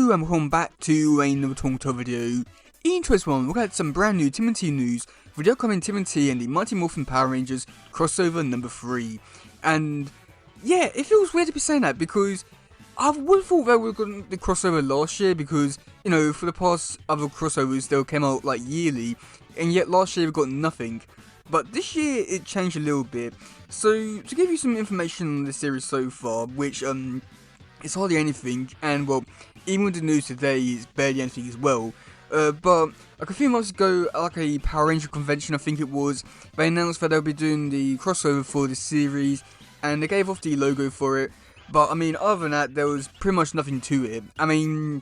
Hello and welcome back to another Toronto video. In today's one, we'll get some brand new TMNT news for the upcoming TMNT and the Mighty Morphin Power Rangers crossover number 3. And yeah, it feels weird to be saying that because I would have thought that we got the crossover last year because, you know, for the past other crossovers they came out like yearly, and yet last year we got nothing. But this year it changed a little bit. So to give you some information on the series so far, which it's hardly anything, and well, even with the news today, it's barely anything as well. But like a few months ago, like a Power Ranger convention, I think it was, they announced that they'll be doing the crossover for the series, and they gave off the logo for it. But I mean, other than that, there was pretty much nothing to it. I mean,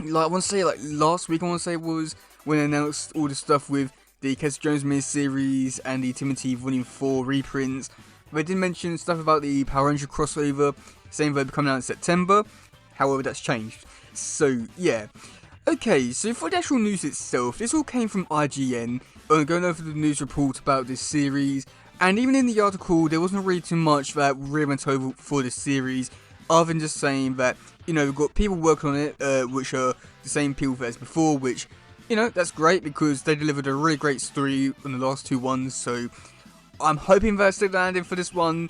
like I want to say, like last week, I want to say was when they announced all the stuff with the Casey Jones miniseries and the TMNT Volume 4 reprints. They did mention stuff about the Power Ranger crossover, saying they'll be coming out in September. However, that's changed. So, yeah. Okay, so for the actual news itself, this all came from IGN, going over the news report about this series, and even in the article, there wasn't really too much that really went over for this series, other than just saying that, you know, we've got people working on it, which are the same people as before, which, you know, that's great because they delivered a really great story on the last two ones, so I'm hoping they're still landing for this one.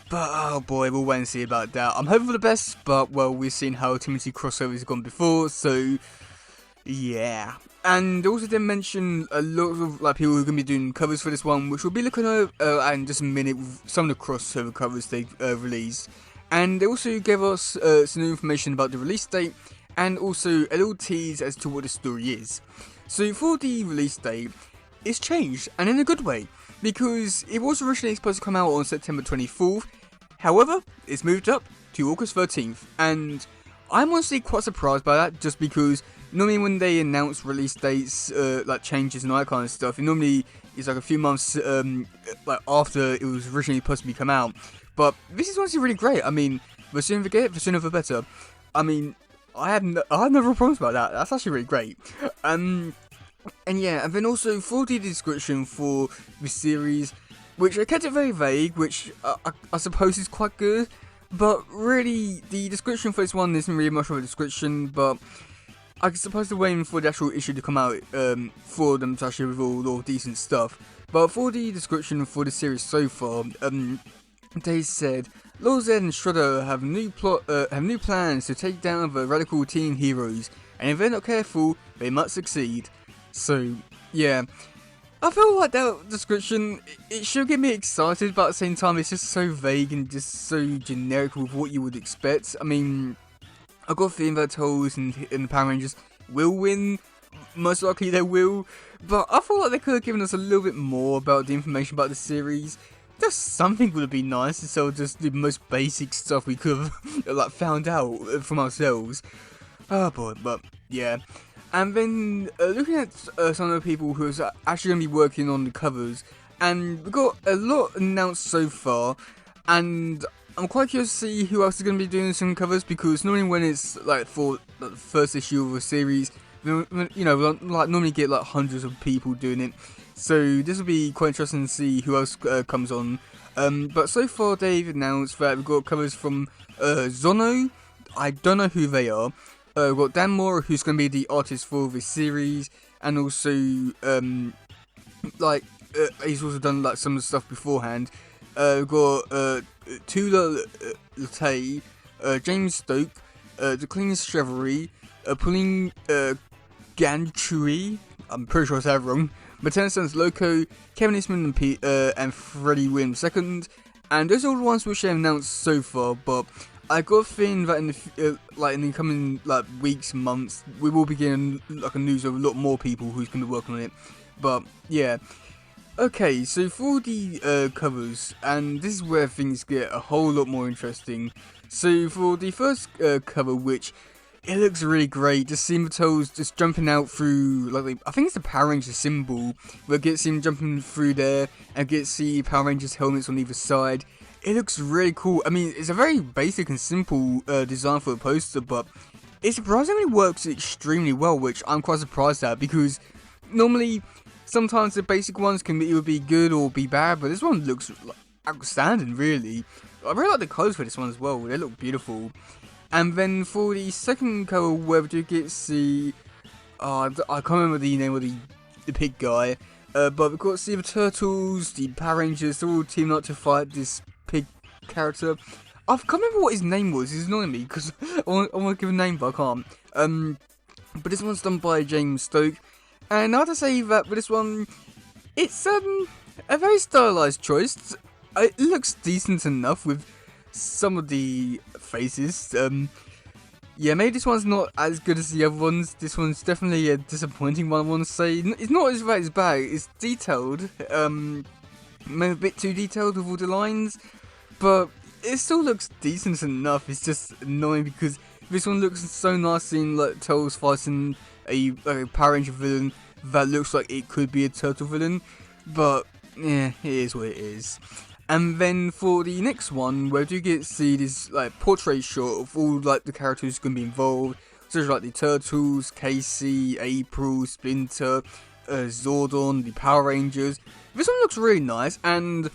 But oh boy, we'll wait and see about that. I'm hoping for the best, but well, we've seen how TMNT crossovers have gone before, so yeah. And they also did mention a lot of like people who are going to be doing covers for this one, which we'll be looking at in just a minute with some of the crossover covers they released. And they also gave us some new information about the release date, and also a little tease as to what the story is. So for the release date, it's changed, and in a good way, because it was originally supposed to come out on September 24th, however, it's moved up to August 13th, and I'm honestly quite surprised by that, just because normally when they announce release dates, like changes and all that kind of stuff, it normally is like a few months like after it was originally supposed to come out. But this is honestly really great. I mean, the sooner we get it, the sooner the better. I mean, I have no real problems about that. That's actually really great. And yeah, and then also for the description for the series, which I kept it very vague, which I suppose is quite good, but really the description for this one isn't really much of a description, but I suppose they're waiting for the actual issue to come out for them to actually reveal all decent stuff. But for the description for the series so far, they said Lord Zed and Shredder have new plans to take down the radical teen heroes, and if they're not careful, they might succeed. So, yeah, I feel like that description, it should get me excited, but at the same time, it's just so vague and just so generic with what you would expect. I mean, I got a feeling that Turtles and the Power Rangers will win, most likely they will, but I feel like they could have given us a little bit more about the information about the series. Just something would have been nice instead of just the most basic stuff we could have like found out from ourselves. Oh boy, but yeah. And then looking at some of the people who are actually going to be working on the covers, and we've got a lot announced so far, and I'm quite curious to see who else is going to be doing some covers, because normally when it's like for the first issue of a series, you know, like normally get like hundreds of people doing it, so this will be quite interesting to see who else comes on. But so far they've announced that we've got covers from Zono. I don't know who they are. We've got Dan Moore, who's going to be the artist for this series, and also, he's also done like some of the stuff beforehand. We've got Tula Latay, James Stoke, Declan Chevrolet, Pauline Gantry, I'm pretty sure I said that wrong, Matena Sons Loco, Kevin Eastman and Freddie Williams II, and those are all the ones which they have announced so far, but I got a feeling that in the coming like weeks, months, we will be getting like a news of a lot more people who's going to be working on it. But yeah, okay. So for the covers, and this is where things get a whole lot more interesting. So for the first cover, which it looks really great, just seeing the toes just jumping out through like I think it's the Power Rangers symbol, where it gets him jumping through there, and gets the Power Rangers helmets on either side. It looks really cool. I mean, it's a very basic and simple design for a poster, but it surprisingly works extremely well, which I'm quite surprised at, because normally, sometimes the basic ones can either be good or be bad, but this one looks outstanding, really. I really like the colours for this one as well. They look beautiful. And then for the second cover, where we do get to see, I can't remember the name of the pig guy, but we've got to see the turtles, the Power Rangers, they're all teaming up to fight this pig character. I can't remember what his name was. It's annoying me because I want to give a name, but I can't. But this one's done by James Stoke, and I have to say that with this one, it's a very stylized choice. It looks decent enough with some of the faces. Yeah, maybe this one's not as good as the other ones. This one's definitely a disappointing one, I want to say. It's not as bad. It's detailed. Maybe a bit too detailed with all the lines, but it still looks decent enough. It's just annoying because this one looks so nice seeing like Turtles fighting a Power Ranger villain that looks like it could be a Turtle villain, but yeah, it is what it is. And then for the next one, where we do get to see this like portrait shot of all like the characters going to be involved, such as like the Turtles, Casey, April, Splinter, Zordon, the Power Rangers. This one looks really nice, and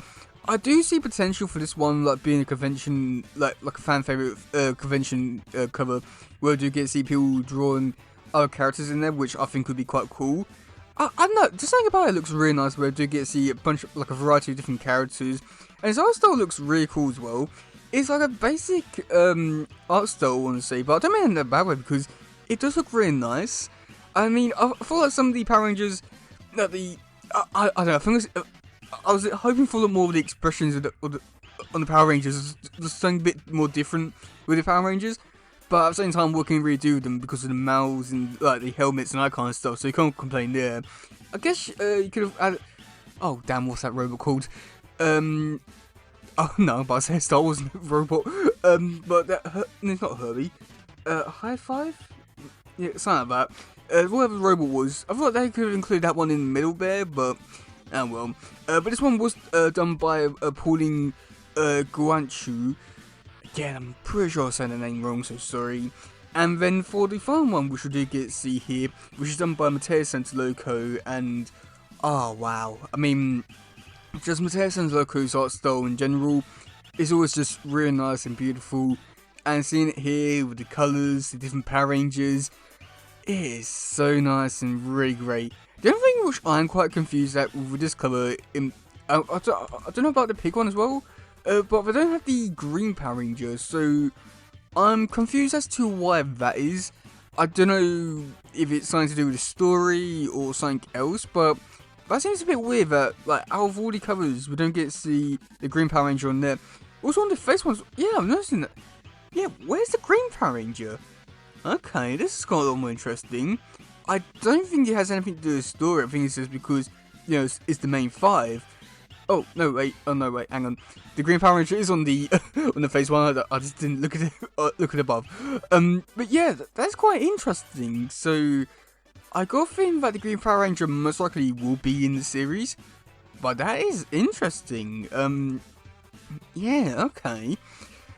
I do see potential for this one like being a convention, like a fan favorite convention cover, where we do get to see people drawing other characters in there, which I think would be quite cool. I don't know, just saying about it looks really nice, where we do get to see a bunch of, like a variety of different characters, and his art style looks really cool as well. It's like a basic art style, I want to say, but I don't mean it in a bad way because it does look really nice. I mean, I feel like some of the Power Rangers, that I don't know, I think I was hoping for more of the expressions on the Power Rangers, just something a bit more different with the Power Rangers. But at the same time, what can you really do with them because of the mouths and like the helmets and that kind of stuff? So you can't complain there. I guess you could have added. Oh damn, what's that robot called? Oh no, but I say Star Wars robot. But that it's not Herbie. High Five? Yeah, something like that. Whatever the robot was, I thought they could have included that one in the middle there, but oh well. But this one was done by Pauline Guanchu. Yeah, I'm pretty sure I said the name wrong, so sorry. And then for the final one, which we do get to see here, which is done by Matteo Santalocco, and oh wow, I mean, just Matteo Santalocco's art style in general is always just really nice and beautiful, and seeing it here with the colours, the different Power Rangers, it is so nice and really great. The only thing which I'm quite confused at with this cover, I don't know about the pig one as well, but they don't have the green Power Ranger, so I'm confused as to why that is. I don't know if it's something to do with the story or something else, but that seems a bit weird that, like, out of all the covers, we don't get to see the green Power Ranger on there. Also on the face ones, yeah, I'm noticing that. Yeah, where's the green Power Ranger? Okay, this is quite a lot more interesting. I don't think it has anything to do with the story. I think it's just because, you know, it's the main five. Oh no, wait! Hang on. The green Power Ranger is on the on the face one. I just didn't look at it. Look at above. But yeah, that's quite interesting. So I got a feeling that the green Power Ranger most likely will be in the series. But that is interesting. Yeah, okay.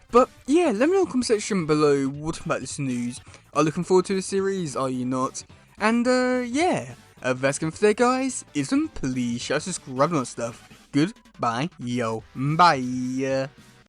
But yeah, let me know in the comment section below what about this news. Are you looking forward to the series? Are you not? And yeah, that's going for today, guys. Please share, subscribe, and all that stuff. Goodbye, yo, bye.